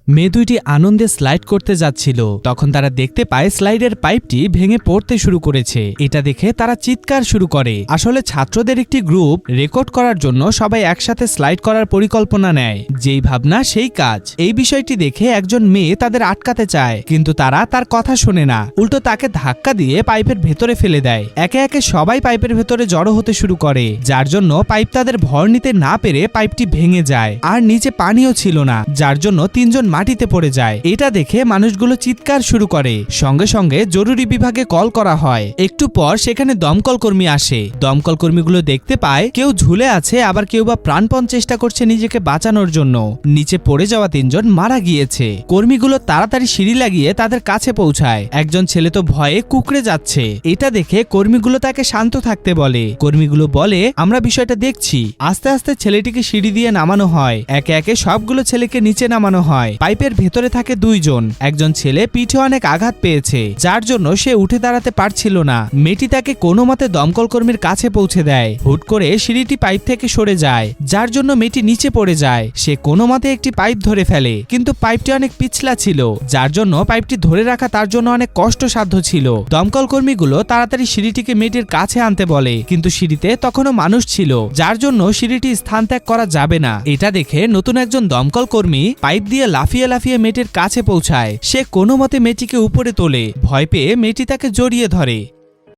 মেয়ে দুইটি আনন্দে স্লাইড করতে যাচ্ছিল, তখন তারা দেখতে পায় স্লাইডের পাইপটি ভেঙে পড়তে শুরু করেছে। এটা দেখে তারা চিৎকার শুরু করে। আসলে ছাত্রদের একটি গ্রুপ রেকর্ড করার জন্য সবাই একসাথে স্লাইড করার পরিকল্পনা নেয়। যেই ভাবনা সেই কাজ। এই বিষয়টি দেখে একজন মেয়ে তাদের আটকাতে চায়, কিন্তু তারা তার কথা শোনে না, উল্টো তাকে ধাক্কা দিয়ে পাইপের ভেতরে ফেলে দেয়। একে একে সবাই পাইপের ভেতরে জড়ো হতে শুরু করে, যার জন্য পাইপ তাদের ভর নিতে না পেরে পাইপটি ভেঙে যায়। আর নিচে পানিও ছিল না, যার জন্য তিনজন মাটিতে পড়ে যায়। এটা দেখে মানুষগুলো চিৎকার শুরু করে। সঙ্গে সঙ্গে জরুরি বিভাগে কল করা হয়। একটু পর সেখানে দমকল কর্মী আসে। দমকল কর্মীগুলো দেখতে পায় কেউ ঝুলে আছে, আবার কেউ বা প্রাণপণ চেষ্টা করছে নিজেকে বাঁচানোর জন্য। নিচে পড়ে যাওয়া তিনজন মারা গিয়েছে। কর্মীগুলো তাড়াতাড়ি সিঁড়ি লাগিয়ে তাদের কাছে পৌঁছায়। একজন ছেলে তো ভয়ে কুঁকড়ে যাচ্ছে। এটা দেখে কর্মীগুলো তাকে শান্ত থাকতে বলে। কর্মীগুলো বলে, আমরা বিষয়টা দেখছি। আস্তে আস্তে ছেলেটিকে সিঁড়ি দিয়ে নামানো হয়। একে একে সবগুলো ছেলেকে নিচে নামানো হয়। পাইপের ভেতরে থাকে দুইজন। একজন ছেলে পিঠে অনেক আঘাত পেয়েছে, যার জন্য সে উঠে দাঁড়াতে পারছিল না। মেয়েটি তাকে কোনো মতে দমকল কর্মীর কাছে পৌঁছে দেয়। হুট করে সিঁড়িটি পাইপ থেকে সরে যায়, যার জন্য মেয়েটি নিচে পড়ে যায়। সে কোনো মতে একটি পাইপ ধরে ফেলে, কিন্তু পাইপটি অনেক পিছলা ছিল, যার জন্য পাইপটি ধরে রাখা তার জন্য অনেক কষ্টসাধ্য ছিল। দমকল কর্মীগুলো তাড়াতাড়ি সিঁড়িটিকে মেয়েটির কাছে আনতে বলে, কিন্তু সিঁড়িতে তখনও মানুষ ছিল, যার জন্য সিঁড়িটি স্থান ত্যাগ করা যাবে না। এটা দেখে নতুন একজন দমকল কর্মী পাইপ দিয়ে লাফিয়ে লাফিয়ে মেয়েটির কাছে পৌঁছায়। সে কোনো মতে মেয়েটিকে উপরে তোলে। ভয় পেয়ে মেয়েটি তাকে জড়িয়ে ধরে।